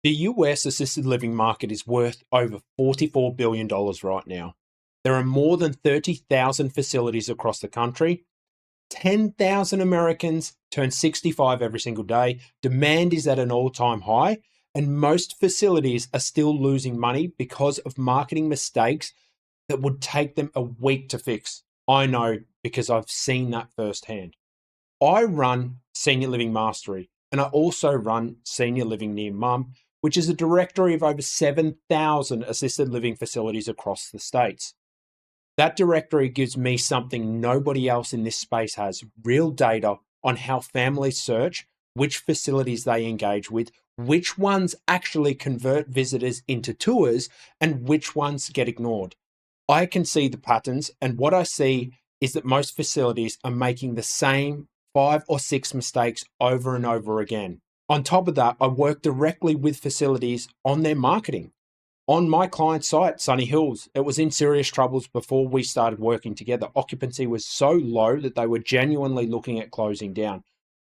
The US assisted living market is worth over $44 billion right now. There are more than 30,000 facilities across the country. 10,000 Americans turn 65 every single day. Demand is at an all-time high, and most facilities are still losing money because of marketing mistakes that would take them a week to fix. I know because I've seen that firsthand. I run Senior Living Mastery, and I also run Senior Living Near Mum, which is a directory of over 7,000 assisted living facilities across the states. That directory gives me something nobody else in this space has: real data on how families search, which facilities they engage with, which ones actually convert visitors into tours, and which ones get ignored. I can see the patterns, and what I see is that most facilities are making the same 5 or 6 mistakes over and over again. On top of that, I work directly with facilities on their marketing. On my client site, Sunny Hills, it was in serious troubles before we started working together. Occupancy was so low that they were genuinely looking at closing down.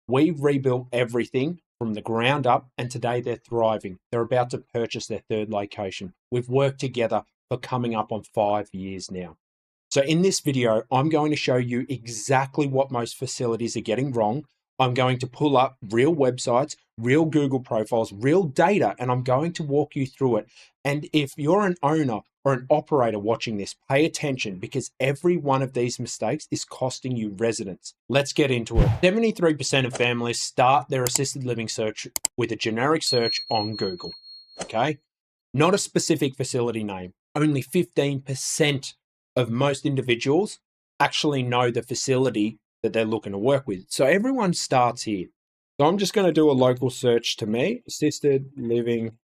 We've rebuilt everything from the ground up, and today they're thriving. They're about to purchase their 3rd location. We've worked together for coming up on 5 years now. So in this video, I'm going to show you exactly what most facilities are getting wrong. I'm going to pull up real websites, real Google profiles, real data, and I'm going to walk you through it. And if you're an owner or an operator watching this, pay attention, because every one of these mistakes is costing you residents. Let's get into it. 73% of families start their assisted living search with a generic search on Google, okay? Not a specific facility name. Only 15% of most individuals actually know the facility that they're looking to work with. So everyone starts here. So I'm just going to do a local search to me, assisted living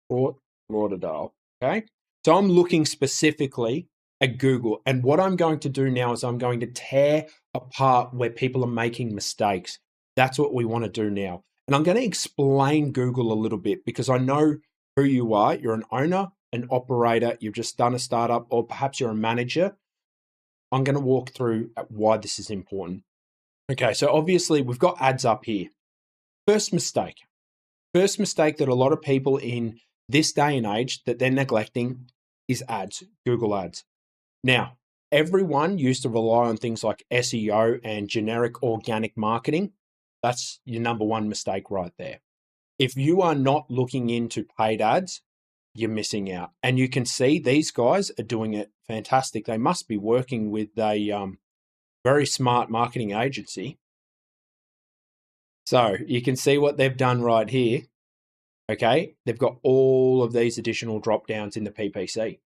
Fort Lauderdale. Okay. So I'm looking specifically at Google. And what I'm going to do now is I'm going to tear apart where people are making mistakes. That's what we want to do now. And I'm going to explain Google a little bit, because I know who you are. You're an owner, an operator, you've just done a startup, or perhaps you're a manager. I'm going to walk through why this is important. Okay, so obviously we've got ads up here. First mistake that a lot of people in this day and age that they're neglecting is ads, Google ads. Now, everyone used to rely on things like SEO and generic organic marketing. That's your number one mistake right there. If you are not looking into paid ads, you're missing out. And you can see these guys are doing it fantastic. They must be working with a very smart marketing agency. So you can see what they've done right here. Okay, they've got all of these additional drop downs in the PPC.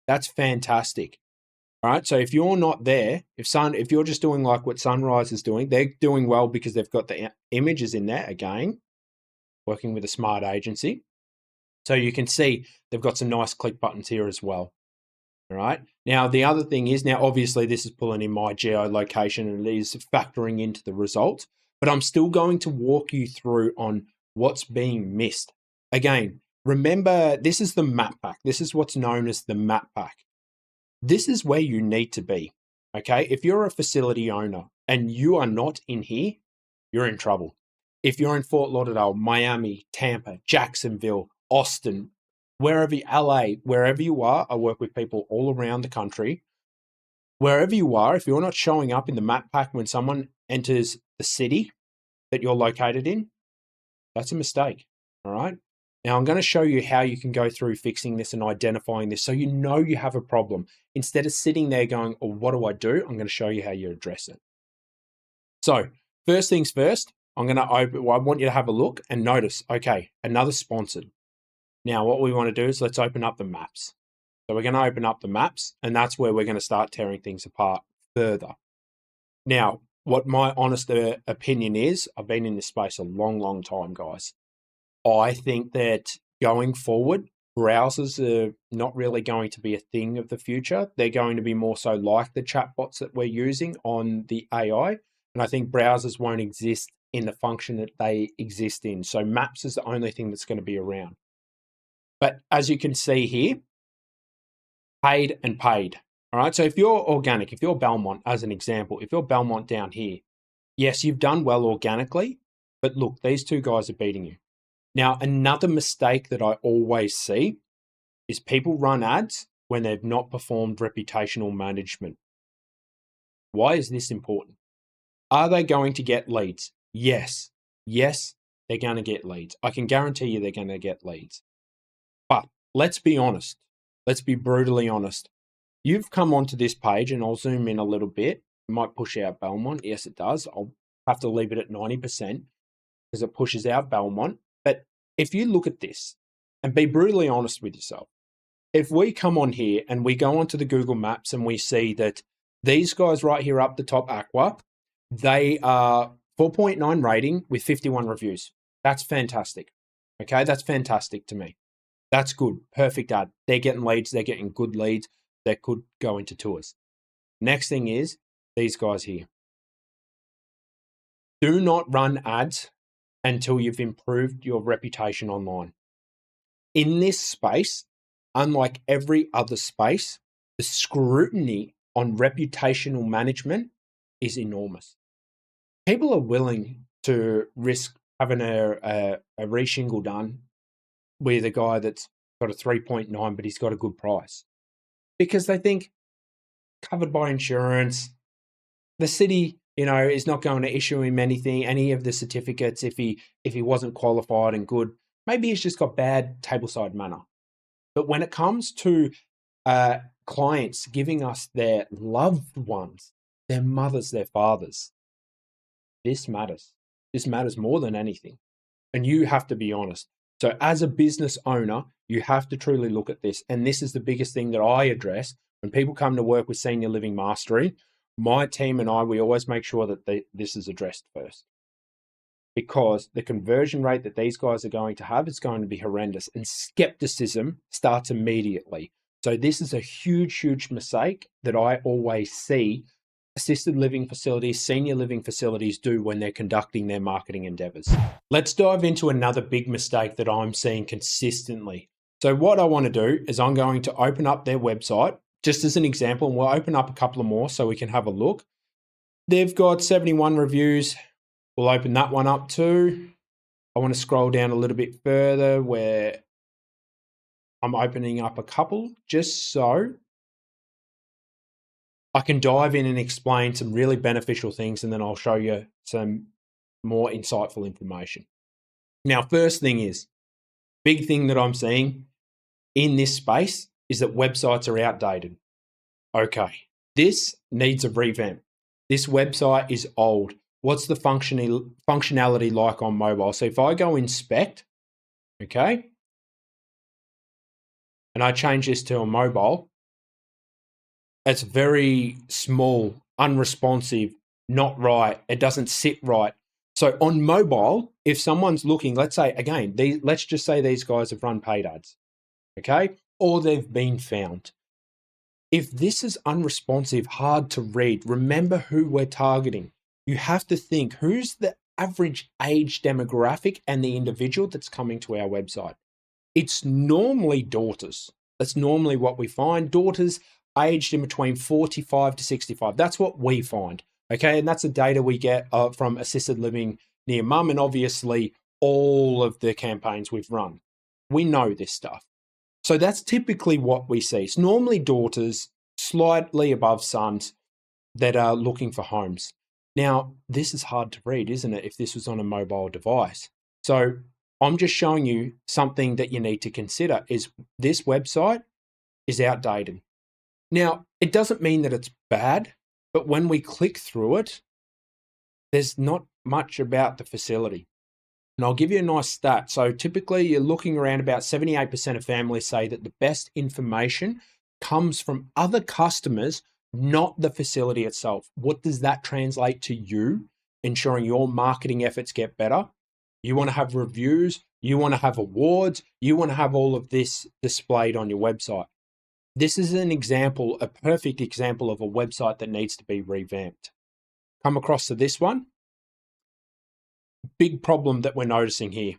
That's fantastic. All right, so if you're not there, if you're just doing like what Sunrise is doing, they're doing well because they've got the images in there again, working with a smart agency. So you can see they've got some nice click buttons here as well. All right. Now, the other thing is, now obviously this is pulling in my geolocation and it is factoring into the result, but I'm still going to walk you through on what's being missed. Again, remember, this is the map pack. This is what's known as the map pack. This is where you need to be. Okay. If you're a facility owner and you are not in here, you're in trouble. If you're in Fort Lauderdale, Miami, Tampa, Jacksonville, Austin, wherever, LA, wherever you are, I work with people all around the country. Wherever you are, if you're not showing up in the map pack when someone enters the city that you're located in, that's a mistake. All right. Now I'm going to show you how you can go through fixing this and identifying this so you know you have a problem. Instead of sitting there going, oh, what do I do? I'm going to show you how you address it. So first things first, I want you to have a look and notice, okay, another sponsored. Now, what we want to do is let's open up the maps. So we're going to open up the maps, and that's where we're going to start tearing things apart further. Now, what my honest opinion is, I've been in this space a long, long time, guys. I think that going forward, browsers are not really going to be a thing of the future. They're going to be more so like the chatbots that we're using on the AI. And I think browsers won't exist in the function that they exist in. So maps is the only thing that's going to be around. But as you can see here, paid and paid. All right. So if you're organic, if you're Belmont, as an example, if you're Belmont down here, yes, you've done well organically, but look, these two guys are beating you. Now, another mistake that I always see is people run ads when they've not performed reputational management. Why is this important? Are they going to get leads? Yes. Yes, they're going to get leads. I can guarantee you they're going to get leads. But let's be honest. Let's be brutally honest. You've come onto this page, and I'll zoom in a little bit. It might push out Belmont. Yes, it does. I'll have to leave it at 90% because it pushes out Belmont. But if you look at this and be brutally honest with yourself, if we come on here and we go onto the Google Maps and we see that these guys right here up the top, Aqua, they are 4.9 rating with 51 reviews. That's fantastic. Okay, that's fantastic to me. That's good. Perfect ad. They're getting leads. They're getting good leads that could go into tours. Next thing is these guys here. Do not run ads until you've improved your reputation online. In this space, unlike every other space, the scrutiny on reputational management is enormous. People are willing to risk having a reshingle done with a guy that's got a 3.9, but he's got a good price because they think covered by insurance, the city, is not going to issue him any of the certificates if he wasn't qualified and good. Maybe he's just got bad tableside manner. But when it comes to clients giving us their loved ones, their mothers, their fathers, this matters. This matters more than anything. And you have to be honest. So as a business owner, you have to truly look at this. And this is the biggest thing that I address when people come to work with Senior Living Mastery. My team and I, we always make sure that this is addressed first, because the conversion rate that these guys are going to have is going to be horrendous, and skepticism starts immediately. So this is a huge, huge mistake that I always see assisted living facilities, senior living facilities do when they're conducting their marketing endeavors. Let's dive into another big mistake that I'm seeing consistently. So what I want to do is I'm going to open up their website, just as an example, and we'll open up a couple of more so we can have a look. They've got 71 reviews. We'll open that one up too. I want to scroll down a little bit further where I'm opening up a couple just so I can dive in and explain some really beneficial things, and then I'll show you some more insightful information. Now, first thing is, big thing that I'm seeing in this space is that websites are outdated. Okay, this needs a revamp. This website is old. What's the functionality like on mobile? So if I go inspect, okay, and I change this to a mobile, it's very small, unresponsive, not right. It doesn't sit right. So on mobile, if someone's looking, let's say, again, let's just say these guys have run paid ads, okay, or they've been found. If this is unresponsive, hard to read, remember who we're targeting. You have to think, who's the average age demographic and the individual that's coming to our website? It's normally daughters. That's normally what we find. Daughters aged in between 45 to 65. That's what we find. Okay. And that's the data we get from assisted living near mum. And obviously all of the campaigns we've run, we know this stuff. So that's typically what we see. It's normally daughters, slightly above sons that are looking for homes. Now, this is hard to read, isn't it, if this was on a mobile device? So I'm just showing you something that you need to consider is this website is outdated. Now, it doesn't mean that it's bad, but when we click through it, there's not much about the facility. And I'll give you a nice stat. So typically you're looking around about 78% of families say that the best information comes from other customers, not the facility itself. What does that translate to you? Ensuring your marketing efforts get better. You want to have reviews, you want to have awards, you want to have all of this displayed on your website. This is an example, a perfect example of a website that needs to be revamped. Come across to this one. Big problem that we're noticing here.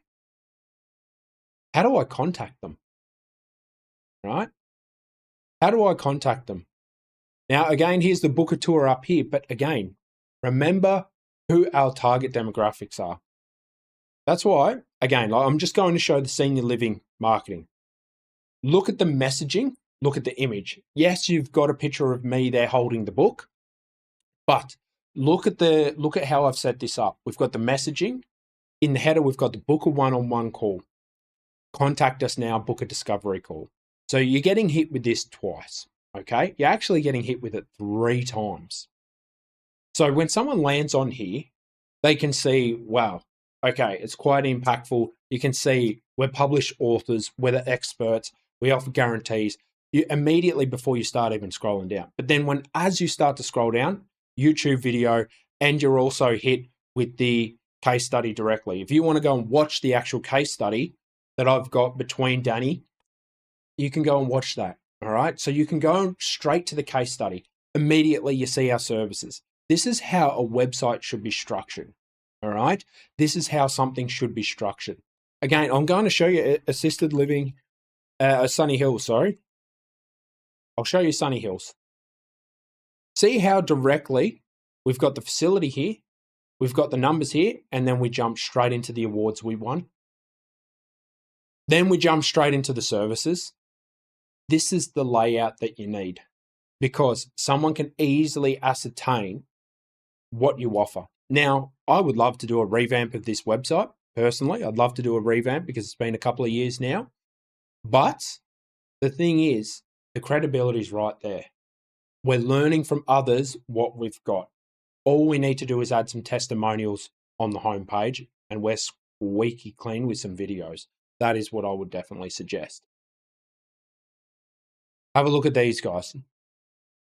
How do I contact them? Right? How do I contact them? Now, again, here's the book a tour up here. But again, remember who our target demographics are. That's why again, like I'm just going to show the senior living marketing. Look at the messaging, look at the image. Yes, you've got a picture of me there holding the book, but look at how I've set this up. We've got the messaging. In the header, we've got the book a one-on-one call. Contact us now, book a discovery call. So you're getting hit with this twice, okay? You're actually getting hit with it 3 times. So when someone lands on here, they can see, wow, okay, it's quite impactful. You can see we're published authors, we're the experts, we offer guarantees. You immediately before you start even scrolling down. But then as you start to scroll down, YouTube video, and you're also hit with the case study directly. If you want to go and watch the actual case study that I've got between Danny, you can go and watch that. All right. So you can go straight to the case study. Immediately you see our services. This is how a website should be structured. All right. This is how something should be structured. Again, I'm going to show you assisted living, Sunny Hills. Sorry. I'll show you Sunny Hills. See how directly we've got the facility here. We've got the numbers here, and then we jump straight into the awards we won. Then we jump straight into the services. This is the layout that you need because someone can easily ascertain what you offer. Now, I would love to do a revamp of this website. Personally, I'd love to do a revamp because it's been a couple of years now. But the thing is, the credibility is right there. We're learning from others what we've got. All we need to do is add some testimonials on the homepage, and we're squeaky clean with some videos. That is what I would definitely suggest. Have a look at these guys.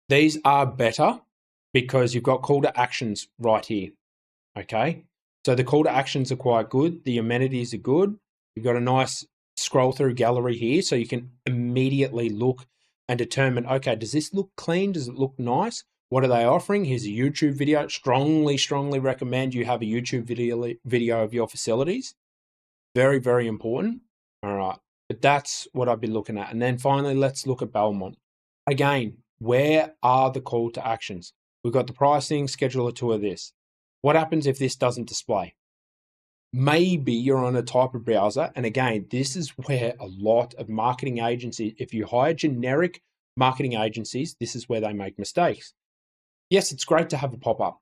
These are better because you've got call to actions right here. Okay. So the call to actions are quite good. The amenities are good. You've got a nice scroll through gallery here. So you can immediately look and determine, okay, does this look clean? Does it look nice? What are they offering? Here's a YouTube video. Strongly recommend you have a YouTube video of your facilities. Very, very important. All right. But that's what I'd be looking at. And then finally, let's look at Belmont. Again, where are the call to actions? We've got the pricing, schedule a tour of this. What happens if this doesn't display? Maybe you're on a type of browser. And again, this is where a lot of marketing agencies, if you hire generic marketing agencies, this is where they make mistakes. Yes, it's great to have a pop-up,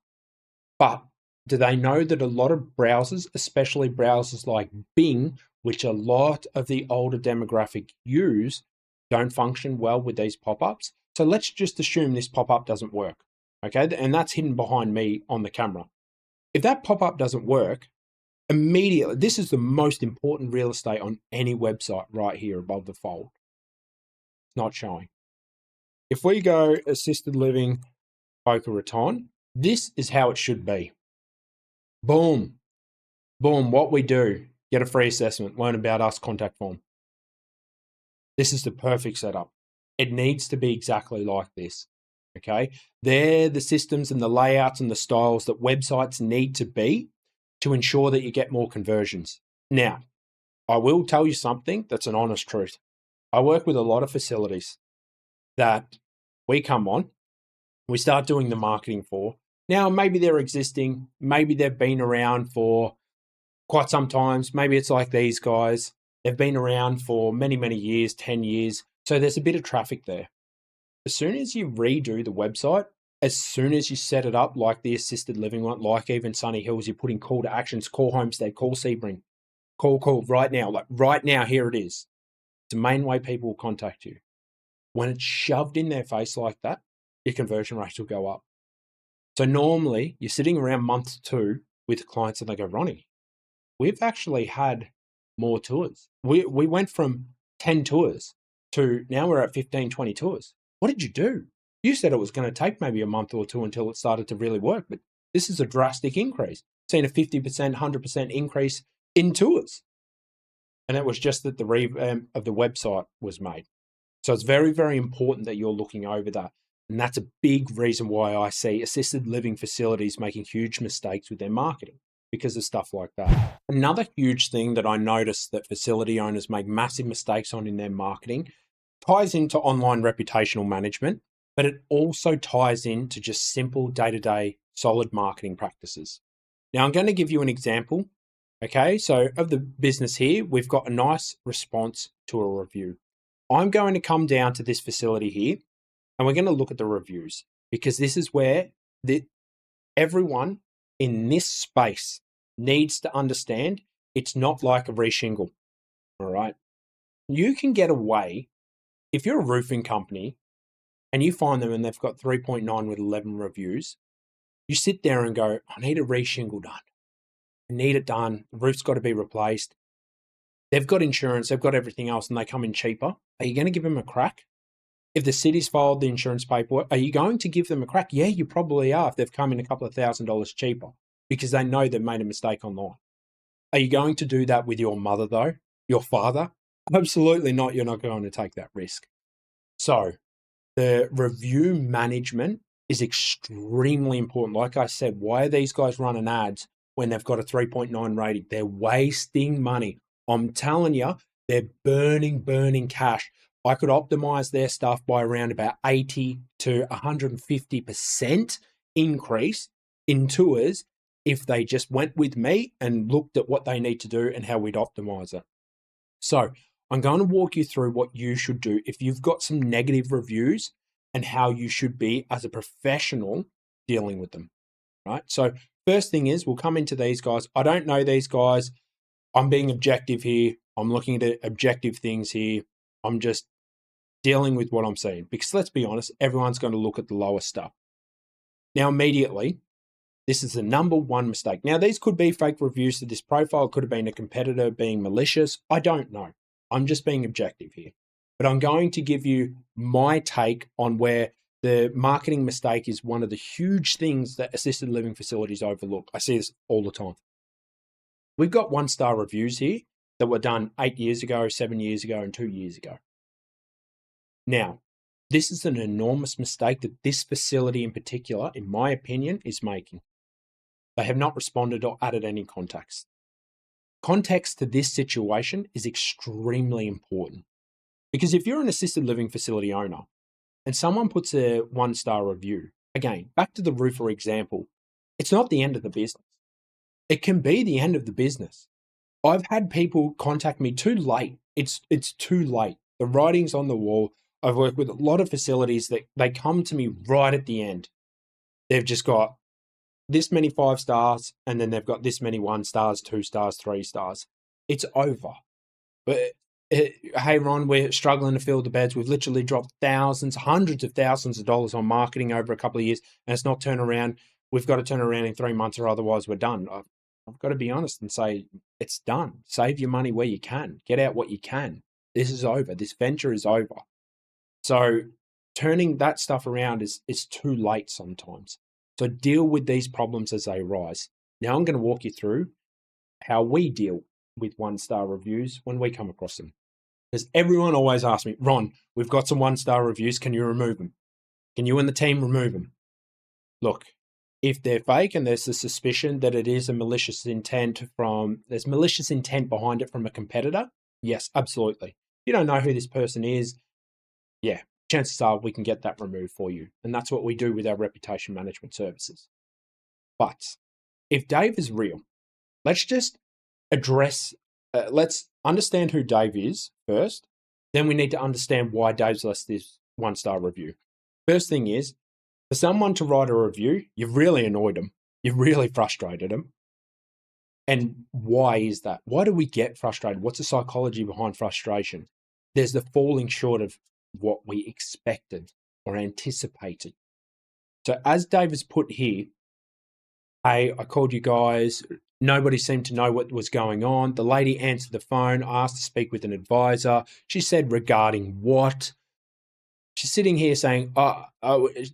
but do they know that a lot of browsers, especially browsers like Bing, which a lot of the older demographic use, don't function well with these pop-ups? So let's just assume this pop-up doesn't work, okay? And that's hidden behind me on the camera. If that pop-up doesn't work, immediately, this is the most important real estate on any website right here above the fold. It's not showing. If we go assisted living, Boca Raton, this is how it should be. Boom. Boom. What we do, get a free assessment, learn about us, contact form. This is the perfect setup. It needs to be exactly like this. Okay. They're the systems and the layouts and the styles that websites need to be to ensure that you get more conversions. Now, I will tell you something that's an honest truth. I work with a lot of facilities that we come on, we start doing the marketing for. Now, maybe they're existing, maybe they've been around for quite some times. Maybe it's like these guys. They've been around for many, many years, 10 years. So there's a bit of traffic there. As soon as you redo the website, as soon as you set it up like the assisted living one, like even Sunny Hills, you're putting call to actions, call Homestead, call Sebring, call right now. Like right now, here it is. It's the main way people will contact you. When it's shoved in their face like that, your conversion rates will go up. So normally you're sitting around month 2 with clients and they go, Ronnie, we've actually had more tours. We went from 10 tours to now we're at 15, 20 tours. What did you do? You said it was going to take maybe a month or 2 until it started to really work, but this is a drastic increase. Seen a 50%, 100% increase in tours. And it was just that the revamp of the website was made. So it's very, very important that you're looking over that. And that's a big reason why I see assisted living facilities making huge mistakes with their marketing because of stuff like that. Another huge thing that I noticed that facility owners make massive mistakes on in their marketing ties into online reputational management, but it also ties into just simple day-to-day solid marketing practices. Now, I'm going to give you an example Okay, so of the business here, we've got a nice response to a review. I'm going to come down to this facility here and we're going to look at the reviews because this is where everyone in this space needs to understand it's not like a reshingle. All right. You can get away if you're a roofing company and you find them and they've got 3.9 with 11 reviews. You sit there and go, I need a reshingle done. I need it done. The roof's got to be replaced. They've got insurance, they've got everything else, and they come in cheaper. Are you going to give them a crack? If the city's filed the insurance paperwork, are you going to give them a crack? Yeah, you probably are if they've come in a couple of $1,000s cheaper because they know they've made a mistake online. Are you going to do that with your mother, though? Your father? Absolutely not. You're not going to take that risk. So the review management is extremely important. Like I said, why are these guys running ads when they've got a 3.9 rating? They're wasting money. I'm telling you, they're burning cash. I could optimize their stuff by around about 80 to 150% increase in tours if they just went with me and looked at what they need to do and how we'd optimize it. So I'm going to walk you through what you should do if you've got some negative reviews and how you should be as a professional dealing with them, right? So first thing is we'll come into these guys. I don't know these guys. I'm being objective here. I'm looking at objective things here. I'm just dealing with what I'm seeing because let's be honest, everyone's going to look at the lower stuff. Now, immediately, this is the number one mistake. Now, these could be fake reviews to this profile. It could have been a competitor being malicious. I don't know. I'm just being objective here. But I'm going to give you my take on where the marketing mistake is one of the huge things that assisted living facilities overlook. I see this all the time. We've got 1-star reviews here that were done 8 years ago, 7 years ago, and 2 years ago. Now, this is an enormous mistake that this facility in particular, in my opinion, is making. They have not responded or added any context. Context to this situation is extremely important because if you're an assisted living facility owner and someone puts a 1-star review, again, back to the roofer example, it's not the end of the business. It can be the end of the business. I've had people contact me too late. It's too late. The writing's on the wall. I've worked with a lot of facilities that they come to me right at the end. They've just got this many 5 stars, and then they've got this many 1 stars, 2 stars, 3 stars. It's over. But hey, Ron, we're struggling to fill the beds. We've literally dropped thousands, hundreds of thousands of dollars on marketing over a couple of years, and it's not turned around. We've got to turn around in 3 months or otherwise we're done. I've got to be honest and say it's done. Save your money where you can. Get out what you can. This is over. This venture is over. So turning that stuff around is too late sometimes. So deal with these problems as they arise. Now I'm going to walk you through how we deal with 1-star reviews when we come across them. Because everyone always asks me, Ron, we've got some 1-star reviews. Can you remove them? Can you and the team remove them? Look, if they're fake and there's the suspicion that it is a malicious intent there's malicious intent behind it from a competitor, yes, absolutely. You don't know who this person is. Yeah, chances are we can get that removed for you. And that's what we do with our reputation management services. But if Dave is real, let's just let's understand who Dave is first. Then we need to understand why Dave's left this 1-star review. First thing is, for someone to write a review, you've really annoyed them. You've really frustrated them. And why is that? Why do we get frustrated? What's the psychology behind frustration? There's the falling short of what we expected or anticipated. So as Dave has put here, hey, I called you guys. Nobody seemed to know what was going on. The lady answered the phone, asked to speak with an advisor. She said, regarding what? She's sitting here saying,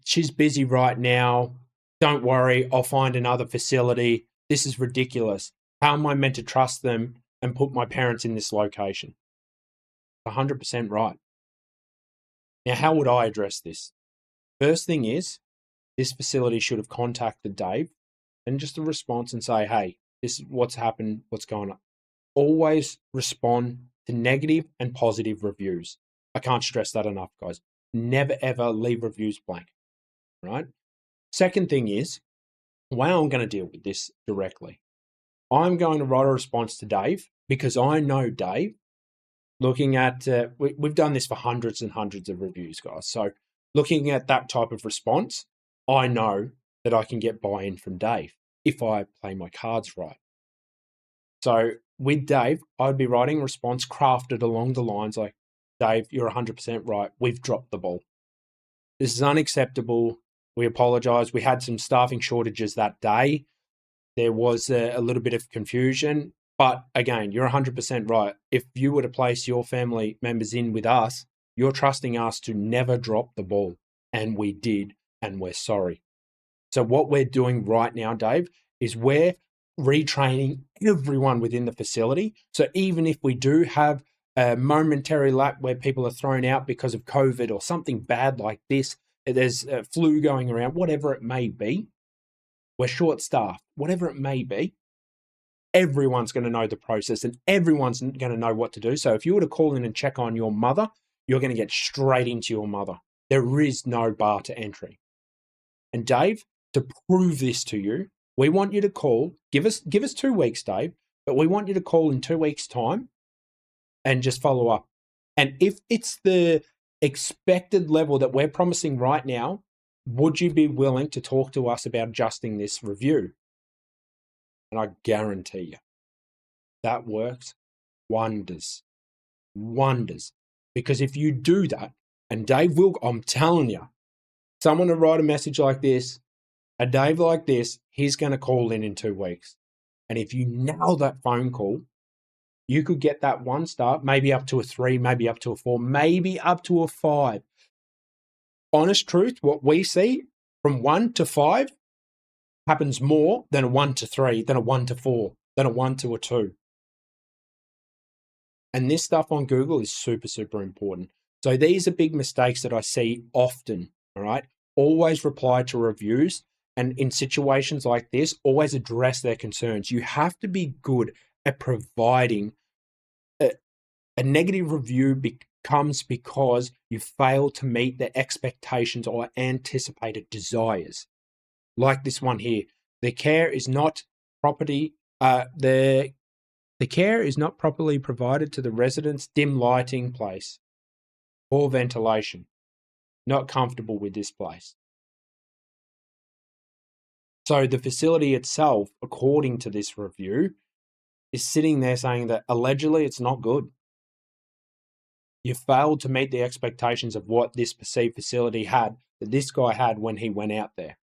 she's busy right now. Don't worry, I'll find another facility. This is ridiculous. How am I meant to trust them and put my parents in this location? 100% right. Now, how would I address this? First thing is, this facility should have contacted Dave and just a response and say, hey, this is what's happened, what's going on. Always respond to negative and positive reviews. I can't stress that enough, guys. Never, ever leave reviews blank, right? Second thing is, the way I'm going to deal with this directly. I'm going to write a response to Dave because I know Dave. Looking at, we've done this for hundreds and hundreds of reviews, guys. So looking at that type of response, I know that I can get buy-in from Dave if I play my cards right. So with Dave, I'd be writing a response crafted along the lines like, Dave, you're 100% right. We've dropped the ball. This is unacceptable. We apologize. We had some staffing shortages that day. There was a little bit of confusion. But again, you're 100% right. If you were to place your family members in with us, you're trusting us to never drop the ball. And we did, and we're sorry. So what we're doing right now, Dave, is we're retraining everyone within the facility. So even if we do have a momentary lap where people are thrown out because of COVID or something bad like this, there's a flu going around, whatever it may be, we're short-staffed, whatever it may be, everyone's going to know the process and everyone's going to know what to do. So if you were to call in and check on your mother, you're going to get straight into your mother. There is no bar to entry. And Dave, to prove this to you, we want you to call, give us 2 weeks, Dave, but we want you to call in 2 weeks' time and just follow up. And if it's the expected level that we're promising right now, would you be willing to talk to us about adjusting this review? And I guarantee you, that works wonders. Wonders. Because if you do that, and Dave will, I'm telling you, someone to write a message like this, a Dave like this, he's going to call in 2 weeks. And if you nail that phone call, you could get that 1 star, maybe up to a 3, maybe up to a 4, maybe up to a 5. Honest truth, what we see from 1 to 5 happens more than a 1 to 3, than a 1 to 4, than a 1 to a 2. And this stuff on Google is super, super important. So these are big mistakes that I see often, all right? Always reply to reviews. And in situations like this, always address their concerns. You have to be good at providing a negative review becomes because you fail to meet their expectations or anticipated desires. Like this one here, the care is not the care is not properly provided to the residents. Dim lighting place, poor ventilation. Not comfortable with this place. So the facility itself, according to this review, is sitting there saying that allegedly it's not good. You failed to meet the expectations of what this perceived facility had, that this guy had when he went out there.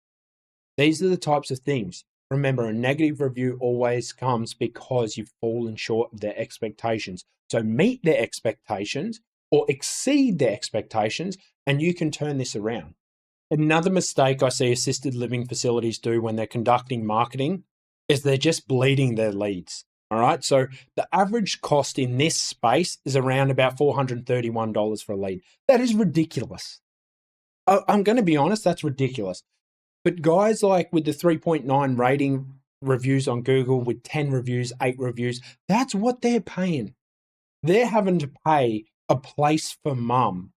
These are the types of things. Remember, a negative review always comes because you've fallen short of their expectations. So meet their expectations or exceed their expectations, and you can turn this around. Another mistake I see assisted living facilities do when they're conducting marketing is they're just bleeding their leads. All right. So the average cost in this space is around about $431 for a lead. That is ridiculous. I'm going to be honest, that's ridiculous. But guys like with the 3.9 rating reviews on Google with 10 reviews, 8 reviews, that's what they're paying. They're having to pay a place for mum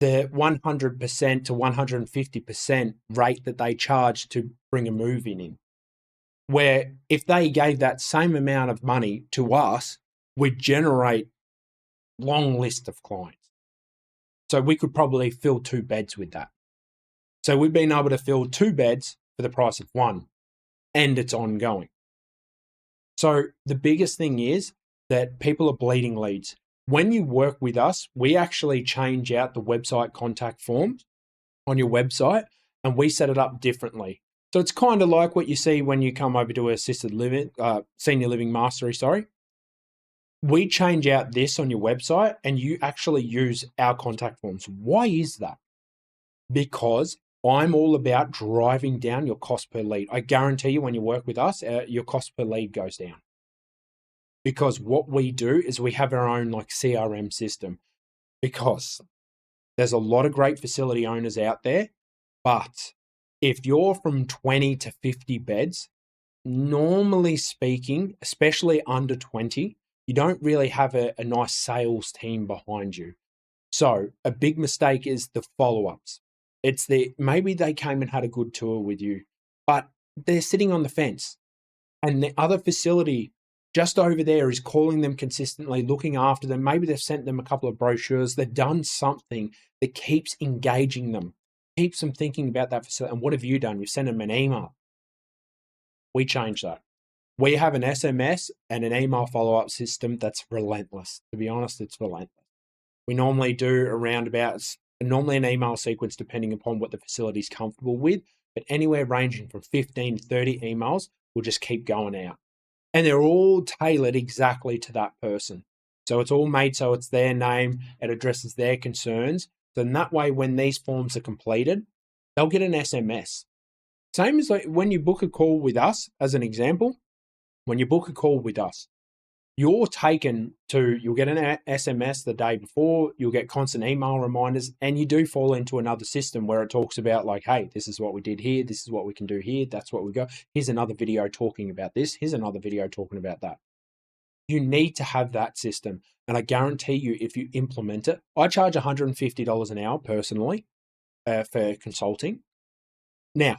the 100% to 150% rate that they charge to bring a move-in in. Where if they gave that same amount of money to us, we'd generate long list of clients. So we could probably fill 2 beds with that. So we've been able to fill 2 beds for the price of 1, and it's ongoing. So the biggest thing is that people are bleeding leads. When you work with us, we actually change out the website contact forms on your website, and we set it up differently. So it's kind of like what you see when you come over to assisted living, senior living mastery, sorry. We change out this on your website and you actually use our contact forms. Why is that? Because I'm all about driving down your cost per lead. I guarantee you when you work with us, your cost per lead goes down. Because what we do is we have our own like CRM system. Because there's a lot of great facility owners out there, but if you're from 20 to 50 beds, normally speaking, especially under 20, you don't really have a nice sales team behind you. So a big mistake is the follow-ups. It's maybe they came and had a good tour with you, but they're sitting on the fence. and the other facility just over there is calling them consistently, looking after them. Maybe they've sent them a couple of brochures. They've done something that keeps engaging them, keeps them thinking about that facility. And what have you done? You've sent them an email. We changed that. We have an SMS and an email follow-up system that's relentless. To be honest, it's relentless. We normally do around about, normally an email sequence depending upon what the facility is comfortable with, but anywhere ranging from 15 to 30 emails will just keep going out. And they're all tailored exactly to that person. So it's all made so it's their name, it addresses their concerns. So in that way, when these forms are completed, they'll get an SMS. Same as like when you book a call with us, as an example, when you book a call with us, you'll get an SMS the day before, you'll get constant email reminders, and you do fall into another system where it talks about like, hey, this is what we did here, this is what we can do here, that's what we go. Here's another video talking about this, here's another video talking about that. You need to have that system. And I guarantee you, if you implement it, I charge $150 an hour personally for consulting. Now,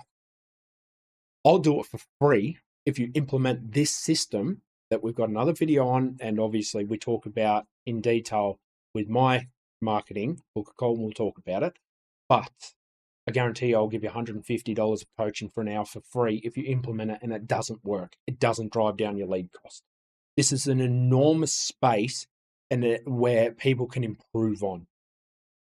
I'll do it for free if you implement this system that we've got another video on, and obviously we talk about in detail with my marketing. Book a call and we'll talk about it. But I guarantee you I'll give you $150 of coaching for an hour for free if you implement it and it doesn't work. It doesn't drive down your lead cost. This is an enormous space and where people can improve on.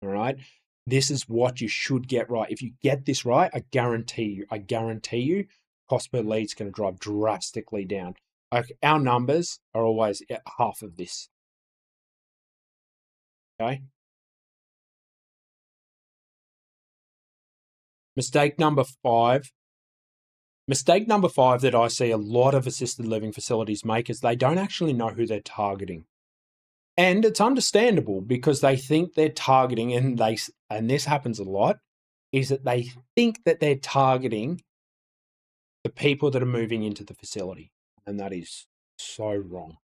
All right. This is what you should get right. If you get this right, I guarantee you, cost per lead is going to drive drastically down. Our numbers are always at half of this. Okay. Mistake number five that I see a lot of assisted living facilities make is they don't actually know who they're targeting. And it's understandable because they think they're targeting, and this happens a lot, is that they think that they're targeting the people that are moving into the facility. And that is so wrong.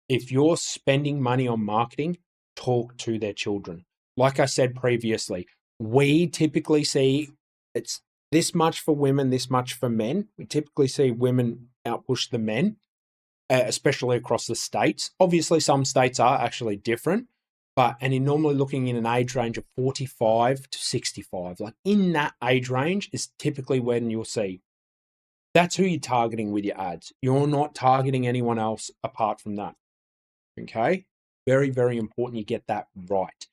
If you're spending money on marketing, talk to their children. Like I said previously, we typically see it's this much for women, this much for men. We typically see women outpush the men, especially across the states. Obviously, some states are actually different, and you're normally looking in an age range of 45 to 65. Like in that age range is typically when you'll see. That's who you're targeting with your ads. You're not targeting anyone else apart from that. Okay? Very, very important you get that right.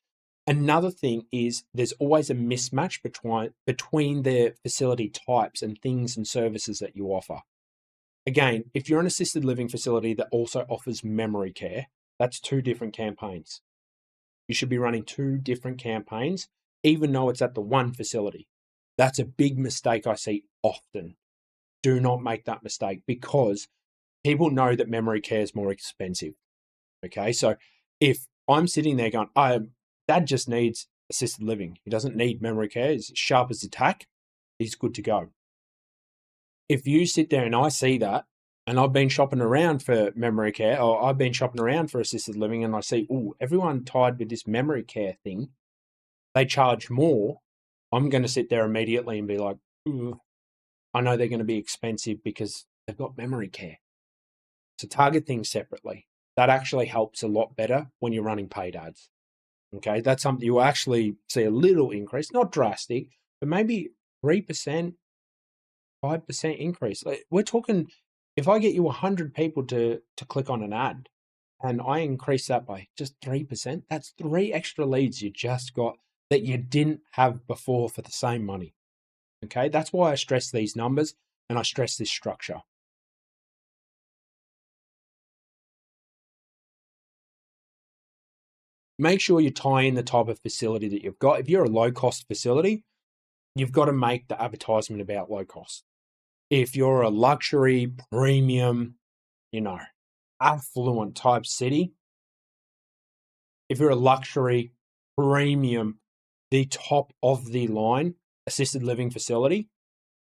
Another thing is there's always a mismatch between the facility types and things and services that you offer. Again, if you're an assisted living facility that also offers memory care, that's two different campaigns. You should be running two different campaigns, even though it's at the one facility. That's a big mistake I see often. Do not make that mistake because people know that memory care is more expensive. Okay, so if I'm sitting there going, Dad just needs assisted living. He doesn't need memory care. He's sharp as a tack. He's good to go. If you sit there and I see that, and I've been shopping around for memory care, or I've been shopping around for assisted living, and I see, everyone tied with this memory care thing, they charge more, I'm going to sit there immediately and be like, I know they're going to be expensive because they've got memory care. So target things separately. That actually helps a lot better when you're running paid ads. Okay, that's something you'll actually see a little increase, not drastic, but maybe 3%, 5% increase. We're talking, if I get you 100 people to click on an ad and I increase that by just 3%, that's 3 extra leads you just got that you didn't have before for the same money. Okay, that's why I stress these numbers and I stress this structure. Make sure you tie in the type of facility that you've got. If you're a low-cost facility, you've got to make the advertisement about low cost. If you're a luxury, premium, affluent type city, if you're a luxury, premium, the top of the line assisted living facility,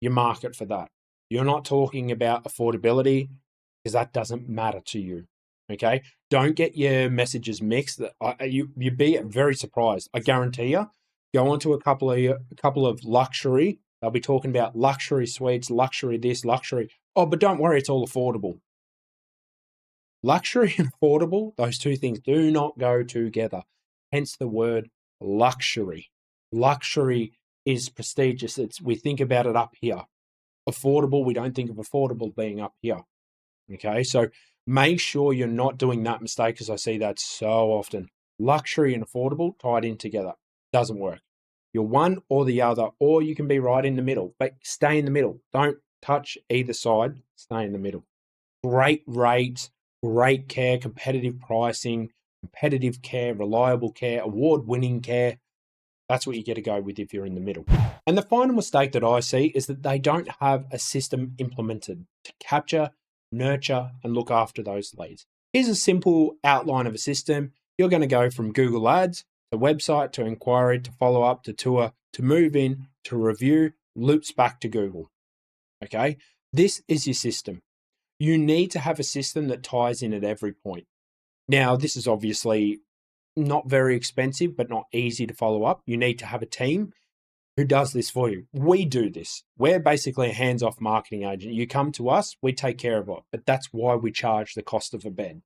you market for that. You're not talking about affordability because that doesn't matter to you. Okay, don't get your messages mixed. You'd be very surprised. I guarantee you. Go onto a couple of luxury They'll be talking about luxury suites, luxury this, luxury. Oh, but don't worry, it's all affordable. Luxury and affordable, those two things do not go together. Hence the word luxury. Luxury is prestigious. We think about it up here. Affordable, we don't think of affordable being up here. Okay, so make sure you're not doing that mistake, because I see that so often. Luxury and affordable tied in together. Doesn't work. You're one or the other, or you can be right in the middle, but stay in the middle. Don't touch either side. Stay in the middle. Great rates, great care, competitive pricing, competitive care, reliable care, award-winning care. That's what you get to go with if you're in the middle. And the final mistake that I see is that they don't have a system implemented to capture, nurture, and look after those leads. Here's a simple outline of a system. You're going to go from Google Ads to website to inquiry to follow up to tour to move in to review, loops back to Google. Okay, this is your system. You need to have a system that ties in at every point. Now, this is obviously not very expensive, but not easy to follow up. You need to have a team who does this for you. We do this. We're basically a hands-off marketing agent. You come to us, we take care of it. But that's why we charge the cost of a bed.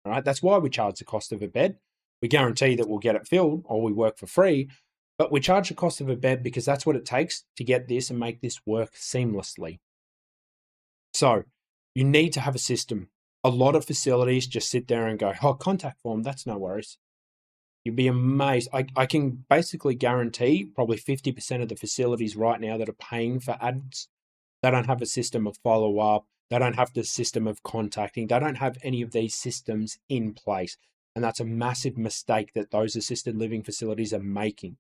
All right, that's why we charge the cost of a bed. We guarantee that we'll get it filled, or we work for free, but we charge the cost of a bed because that's what it takes to get this and make this work seamlessly. So you need to have a system. A lot of facilities just sit there and go, oh, contact form, that's no worries. You'd be amazed. I can basically guarantee probably 50% of the facilities right now that are paying for ads, they don't have a system of follow-up. They don't have the system of contacting. They don't have any of these systems in place. And that's a massive mistake that those assisted living facilities are making.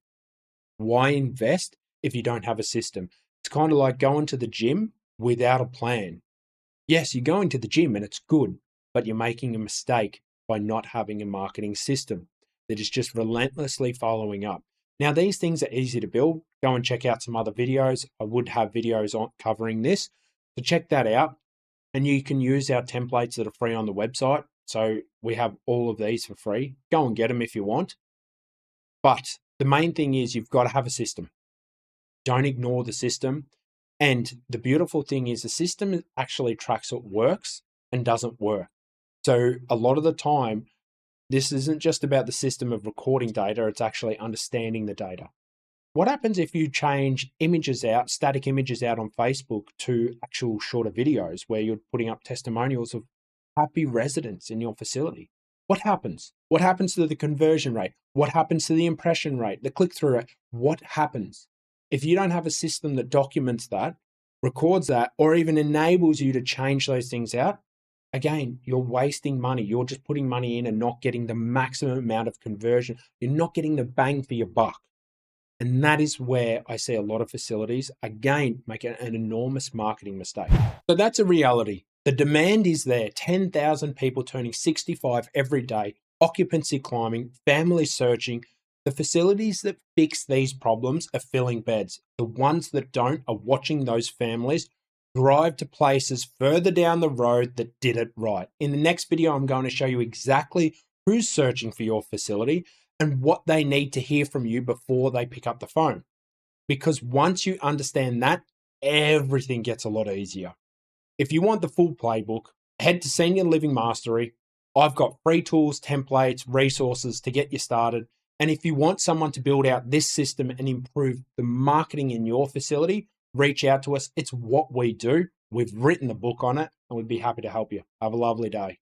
Why invest if you don't have a system? It's kind of like going to the gym without a plan. Yes, you're going to the gym and it's good, but you're making a mistake by not having a marketing system that is just relentlessly following up. Now, these things are easy to build. Go and check out some other videos. I would have videos on covering this. So check that out. And you can use our templates that are free on the website. So we have all of these for free. Go and get them if you want. But the main thing is you've got to have a system. Don't ignore the system. And the beautiful thing is the system actually tracks what works and doesn't work. So a lot of the time, this isn't just about the system of recording data, it's actually understanding the data. What happens if you change images out, static images out on Facebook to actual shorter videos where you're putting up testimonials of happy residents in your facility? What happens? What happens to the conversion rate? What happens to the impression rate, the click-through rate? What happens? If you don't have a system that documents that, records that, or even enables you to change those things out, again, you're wasting money. You're just putting money in and not getting the maximum amount of conversion. You're not getting the bang for your buck. And that is where I see a lot of facilities, again, make an enormous marketing mistake. So that's a reality. The demand is there. 10,000 people turning 65 every day, occupancy climbing, families searching. The facilities that fix these problems are filling beds. The ones that don't are watching those families drive to places further down the road that did it right. In the next video, I'm going to show you exactly who's searching for your facility and what they need to hear from you before they pick up the phone. Because once you understand that, everything gets a lot easier. If you want the full playbook, head to Senior Living Mastery. I've got free tools, templates, resources to get you started. And if you want someone to build out this system and improve the marketing in your facility, reach out to us. It's what we do. We've written the book on it and we'd be happy to help you. Have a lovely day.